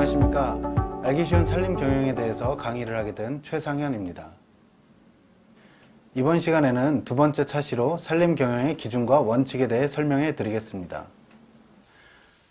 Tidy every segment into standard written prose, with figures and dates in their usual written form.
안녕하십니까. 알기 쉬운 살림 경영에 대해서 강의를 하게 된 최상현입니다. 이번 시간에는 두 번째 차시로 살림 경영의 기준과 원칙에 대해 설명해 드리겠습니다.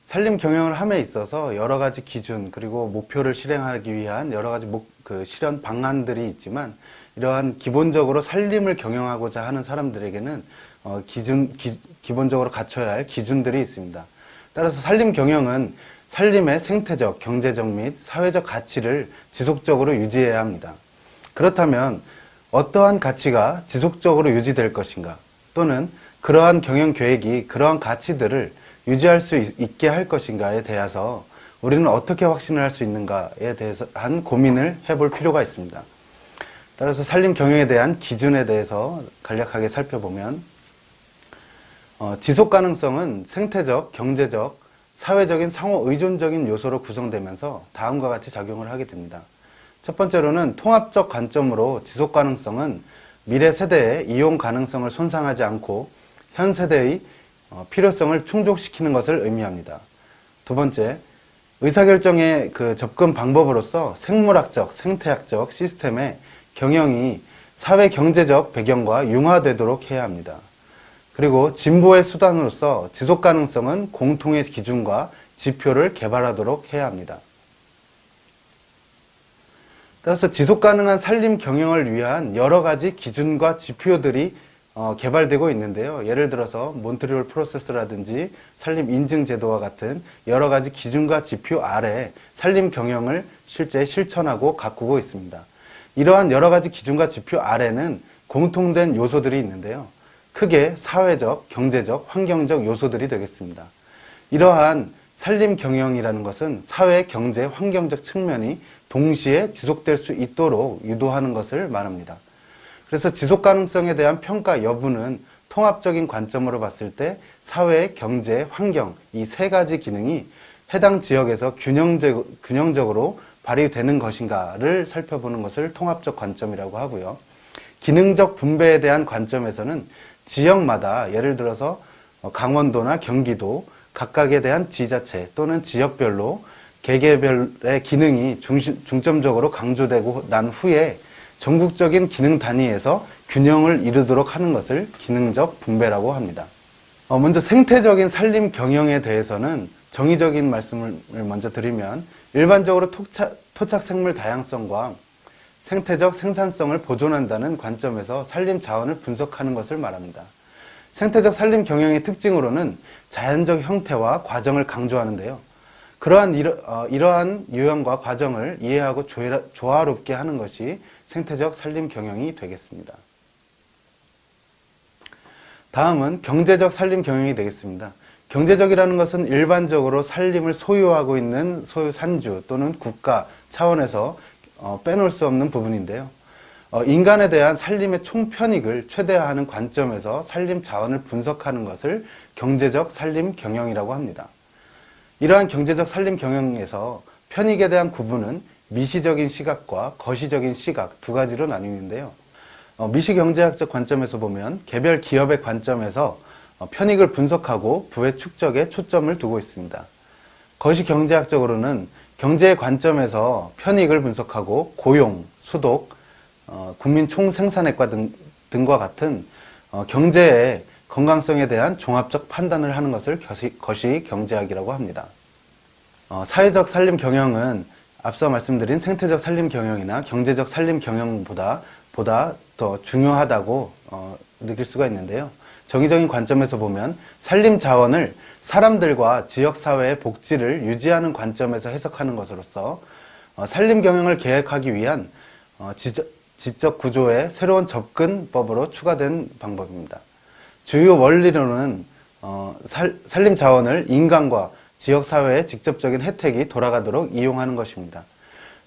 살림 경영을 함에 있어서 여러 가지 기준 그리고 목표를 실행하기 위한 여러 가지 실현 방안들이 있지만, 이러한 기본적으로 살림을 경영하고자 하는 사람들에게는 기본적으로 갖춰야 할 기준들이 있습니다. 따라서 살림 경영은 살림의 생태적, 경제적 및 사회적 가치를 지속적으로 유지해야 합니다. 그렇다면 어떠한 가치가 지속적으로 유지될 것인가, 또는 그러한 경영 계획이 그러한 가치들을 유지할 수 있게 할 것인가에 대해서 우리는 어떻게 확신을 할 수 있는가에 대해서 한 고민을 해볼 필요가 있습니다. 따라서 살림 경영에 대한 기준에 대해서 간략하게 살펴보면, 지속 가능성은 생태적, 경제적, 사회적인 상호 의존적인 요소로 구성되면서 다음과 같이 작용을 하게 됩니다. 첫 번째로는 통합적 관점으로 지속 가능성은 미래 세대의 이용 가능성을 손상하지 않고 현 세대의 필요성을 충족시키는 것을 의미합니다. 두 번째, 의사결정의 접근 방법으로서 생물학적, 생태학적 시스템의 경영이 사회 경제적 배경과 융화되도록 해야 합니다. 그리고 진보의 수단으로서 지속 가능성은 공통의 기준과 지표를 개발하도록 해야 합니다. 따라서 지속 가능한 살림 경영을 위한 여러 가지 기준과 지표들이 개발되고 있는데요. 예를 들어서 몬트리올 프로세스라든지 살림 인증 제도와 같은 여러 가지 기준과 지표 아래 살림 경영을 실제 실천하고 가꾸고 있습니다. 이러한 여러 가지 기준과 지표 아래는 공통된 요소들이 있는데요. 크게 사회적, 경제적, 환경적 요소들이 되겠습니다. 이러한 살림 경영이라는 것은 사회, 경제, 환경적 측면이 동시에 지속될 수 있도록 유도하는 것을 말합니다. 그래서 지속 가능성에 대한 평가 여부는 통합적인 관점으로 봤을 때 사회, 경제, 환경 이 세 가지 기능이 해당 지역에서 균형적으로 발휘되는 것인가를 살펴보는 것을 통합적 관점이라고 하고요. 기능적 분배에 대한 관점에서는 지역마다, 예를 들어서 강원도나 경기도 각각에 대한 지자체 또는 지역별로 개개별의 기능이 중점적으로 강조되고 난 후에 전국적인 기능 단위에서 균형을 이루도록 하는 것을 기능적 분배라고 합니다. 먼저 생태적인 살림 경영에 대해서는 정의적인 말씀을 먼저 드리면, 일반적으로 토착 생물 다양성과 생태적 생산성을 보존한다는 관점에서 살림 자원을 분석하는 것을 말합니다. 생태적 살림 경영의 특징으로는 자연적 형태와 과정을 강조하는데요. 이러한 유형과 과정을 이해하고 조화롭게 하는 것이 생태적 살림 경영이 되겠습니다. 다음은 경제적 살림 경영이 되겠습니다. 경제적이라는 것은 일반적으로 살림을 소유하고 있는 소유산주 또는 국가 차원에서 빼놓을 수 없는 부분인데요. 인간에 대한 살림의 총편익을 최대화하는 관점에서 살림 자원을 분석하는 것을 경제적 살림 경영이라고 합니다. 이러한 경제적 살림 경영에서 편익에 대한 구분은 미시적인 시각과 거시적인 시각 두 가지로 나뉘는데요. 미시경제학적 관점에서 보면 개별 기업의 관점에서 편익을 분석하고 부의 축적에 초점을 두고 있습니다. 거시경제학적으로는 경제의 관점에서 편익을 분석하고 고용, 수독, 국민 총생산액과 등과 같은 경제의 건강성에 대한 종합적 판단을 하는 것을 거시경제학이라고 합니다. 사회적 살림 경영은 앞서 말씀드린 생태적 살림 경영이나 경제적 살림 경영보다 더 중요하다고 느낄 수가 있는데요. 정의적인 관점에서 보면 살림 자원을 사람들과 지역사회의 복지를 유지하는 관점에서 해석하는 것으로서 살림 경영을 계획하기 위한 지적 구조의 새로운 접근법으로 추가된 방법입니다. 주요 원리로는 살림 자원을 인간과 지역사회의 직접적인 혜택이 돌아가도록 이용하는 것입니다.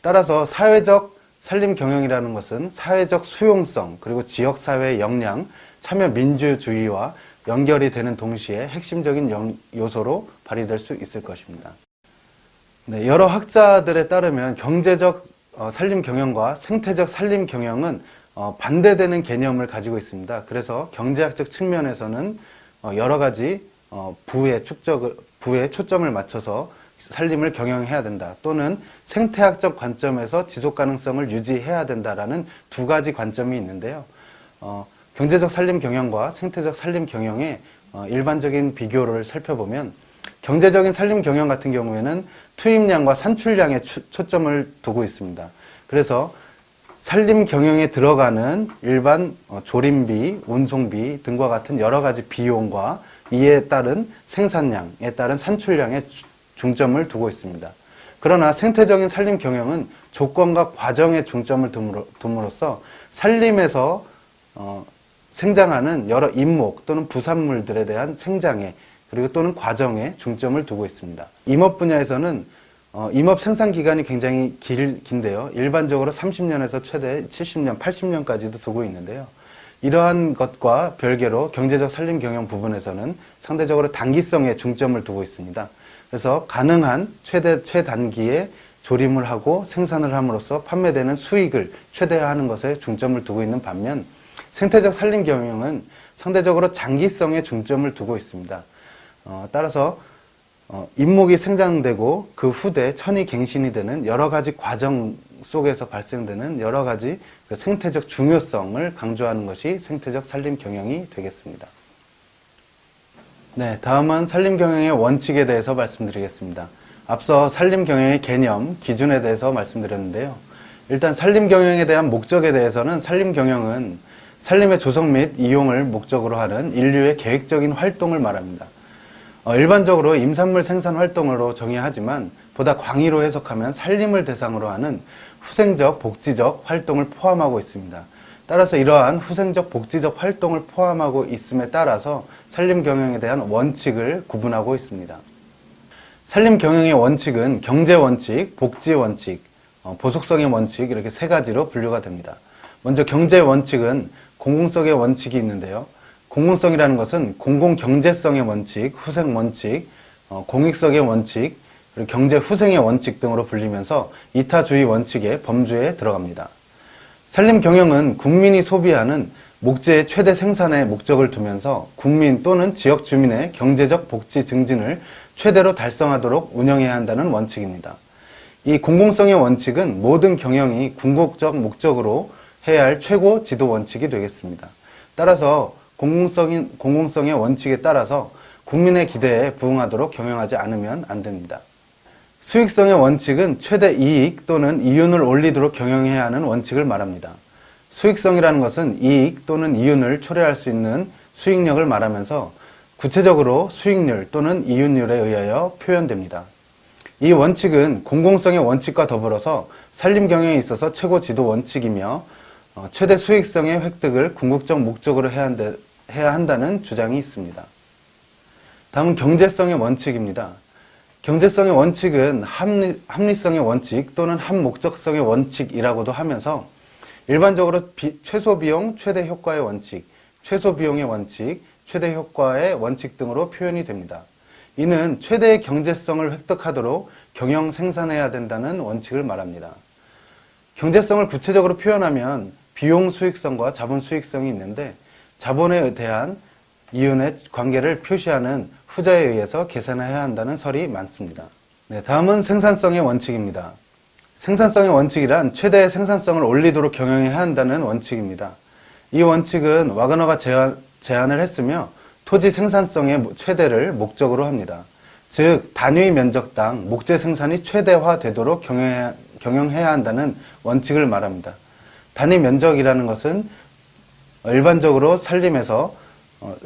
따라서 사회적 살림 경영이라는 것은 사회적 수용성 그리고 지역사회의 역량, 참여 민주주의와 연결이 되는 동시에 핵심적인 요소로 발휘될 수 있을 것입니다. 네, 여러 학자들에 따르면 경제적 살림 경영과 생태적 살림 경영은 반대되는 개념을 가지고 있습니다. 그래서 경제학적 측면에서는 여러 가지 부에 초점을 맞춰서 살림을 경영해야 된다. 또는 생태학적 관점에서 지속 가능성을 유지해야 된다라는 두 가지 관점이 있는데요. 경제적 산림 경영과 생태적 산림 경영의 일반적인 비교를 살펴보면 경제적인 산림 경영 같은 경우에는 투입량과 산출량에 초점을 두고 있습니다. 그래서 산림 경영에 들어가는 일반 조림비, 운송비 등과 같은 여러 가지 비용과 이에 따른 생산량에 따른 산출량에 중점을 두고 있습니다. 그러나 생태적인 산림 경영은 조건과 과정에 중점을 둠으로써 산림에서 생장하는 여러 인목 또는 부산물들에 대한 생장에 그리고 또는 과정에 중점을 두고 있습니다. 임업 분야에서는 임업 생산 기간이 굉장히 긴데요. 일반적으로 30년에서 최대 70년, 80년까지도 두고 있는데요. 이러한 것과 별개로 경제적 산림 경영 부분에서는 상대적으로 단기성에 중점을 두고 있습니다. 그래서 가능한 최단기에 조림을 하고 생산을 함으로써 판매되는 수익을 최대화하는 것에 중점을 두고 있는 반면 생태적 산림 경영은 상대적으로 장기성에 중점을 두고 있습니다. 따라서 인목이 생장되고 그 후대 천이 갱신이 되는 여러 가지 과정 속에서 발생되는 여러 가지 생태적 중요성을 강조하는 것이 생태적 산림 경영이 되겠습니다. 네, 다음은 산림 경영의 원칙에 대해서 말씀드리겠습니다. 앞서 산림 경영의 개념, 기준에 대해서 말씀드렸는데요. 일단 산림 경영에 대한 목적에 대해서는 산림 경영은 산림의 조성 및 이용을 목적으로 하는 인류의 계획적인 활동을 말합니다. 일반적으로 임산물 생산 활동으로 정의하지만 보다 광의로 해석하면 산림을 대상으로 하는 후생적, 복지적 활동을 포함하고 있습니다. 따라서 이러한 후생적, 복지적 활동을 포함하고 있음에 따라서 산림 경영에 대한 원칙을 구분하고 있습니다. 산림 경영의 원칙은 경제 원칙, 복지 원칙, 보속성의 원칙 이렇게 세 가지로 분류가 됩니다. 먼저 경제 원칙은 공공성의 원칙이 있는데요. 공공성이라는 것은 공공경제성의 원칙, 후생 원칙, 공익성의 원칙, 그리고 경제 후생의 원칙 등으로 불리면서 이타주의 원칙의 범주에 들어갑니다. 산림 경영은 국민이 소비하는 목재의 최대 생산에 목적을 두면서 국민 또는 지역 주민의 경제적 복지 증진을 최대로 달성하도록 운영해야 한다는 원칙입니다. 이 공공성의 원칙은 모든 경영이 궁극적 목적으로 해야 할 최고 지도 원칙이 되겠습니다. 따라서 공공성의 원칙에 따라서 국민의 기대에 부응하도록 경영하지 않으면 안 됩니다. 수익성의 원칙은 최대 이익 또는 이윤을 올리도록 경영해야 하는 원칙을 말합니다. 수익성이라는 것은 이익 또는 이윤을 초래할 수 있는 수익력을 말하면서 구체적으로 수익률 또는 이윤율에 의하여 표현됩니다. 이 원칙은 공공성의 원칙과 더불어서 산림 경영에 있어서 최고 지도 원칙이며 최대 수익성의 획득을 궁극적 목적으로 해야 한다는 주장이 있습니다. 다음은 경제성의 원칙입니다. 경제성의 원칙은 합리성의 원칙 또는 합목적성의 원칙이라고도 하면서 일반적으로 최소 비용, 최대 효과의 원칙, 최소 비용의 원칙, 최대 효과의 원칙 등으로 표현이 됩니다. 이는 최대의 경제성을 획득하도록 경영 생산해야 된다는 원칙을 말합니다. 경제성을 구체적으로 표현하면 비용 수익성과 자본 수익성이 있는데 자본에 대한 이윤의 관계를 표시하는 후자에 의해서 계산해야 한다는 설이 많습니다. 네, 다음은 생산성의 원칙입니다. 생산성의 원칙이란 최대의 생산성을 올리도록 경영해야 한다는 원칙입니다. 이 원칙은 와그너가 제안을 했으며 토지 생산성의 최대를 목적으로 합니다. 즉 단위 면적당 목재 생산이 최대화되도록 경영해야 한다는 원칙을 말합니다. 단위 면적이라는 것은 일반적으로 산림에서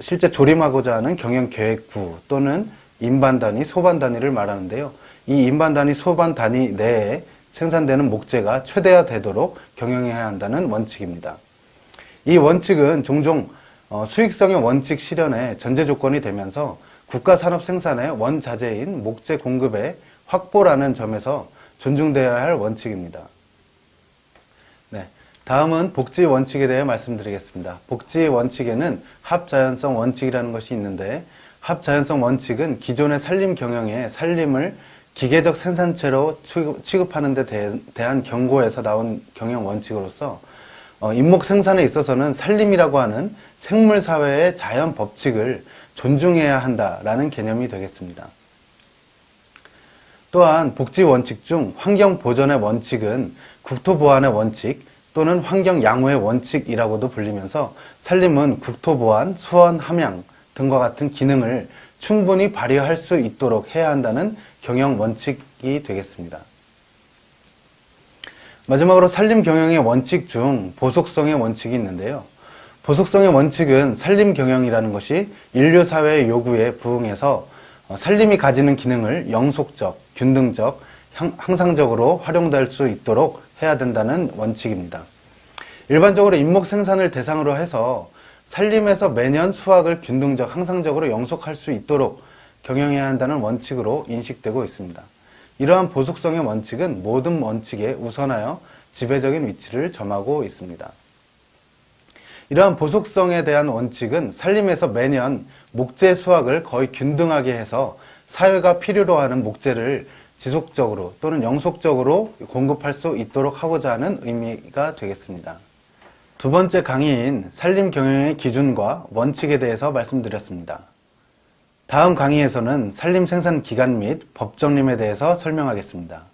실제 조림하고자 하는 경영계획부 또는 인반단위, 소반단위를 말하는데요. 이 인반단위, 소반단위 내에 생산되는 목재가 최대화되도록 경영해야 한다는 원칙입니다. 이 원칙은 종종 수익성의 원칙 실현의 전제 조건이 되면서 국가산업 생산의 원자재인 목재 공급의 확보라는 점에서 존중되어야 할 원칙입니다. 네, 다음은 복지 원칙에 대해 말씀드리겠습니다. 복지 원칙에는 합자연성 원칙이라는 것이 있는데 합자연성 원칙은 기존의 산림 경영에 산림을 기계적 생산체로 취급하는 데 대한 경고에서 나온 경영 원칙으로서 임목 생산에 있어서는 산림이라고 하는 생물사회의 자연 법칙을 존중해야 한다라는 개념이 되겠습니다. 또한 복지 원칙 중 환경 보전의 원칙은 국토 보안의 원칙 또는 환경 양호의 원칙이라고도 불리면서 산림은 국토 보안, 수원, 함양 등과 같은 기능을 충분히 발휘할 수 있도록 해야 한다는 경영 원칙이 되겠습니다. 마지막으로 산림 경영의 원칙 중 보속성의 원칙이 있는데요. 보속성의 원칙은 산림 경영이라는 것이 인류 사회의 요구에 부응해서 산림이 가지는 기능을 영속적, 균등적, 항상적으로 활용될 수 있도록 해야 된다는 원칙입니다. 일반적으로 임목 생산을 대상으로 해서 산림에서 매년 수확을 균등적, 항상적으로 영속할 수 있도록 경영해야 한다는 원칙으로 인식되고 있습니다. 이러한 보속성의 원칙은 모든 원칙에 우선하여 지배적인 위치를 점하고 있습니다. 이러한 보속성에 대한 원칙은 산림에서 매년 목재 수확을 거의 균등하게 해서 사회가 필요로 하는 목재를 지속적으로 또는 영속적으로 공급할 수 있도록 하고자 하는 의미가 되겠습니다. 두 번째 강의인 산림 경영의 기준과 원칙에 대해서 말씀드렸습니다. 다음 강의에서는 산림 생산 기간 및 법정림에 대해서 설명하겠습니다.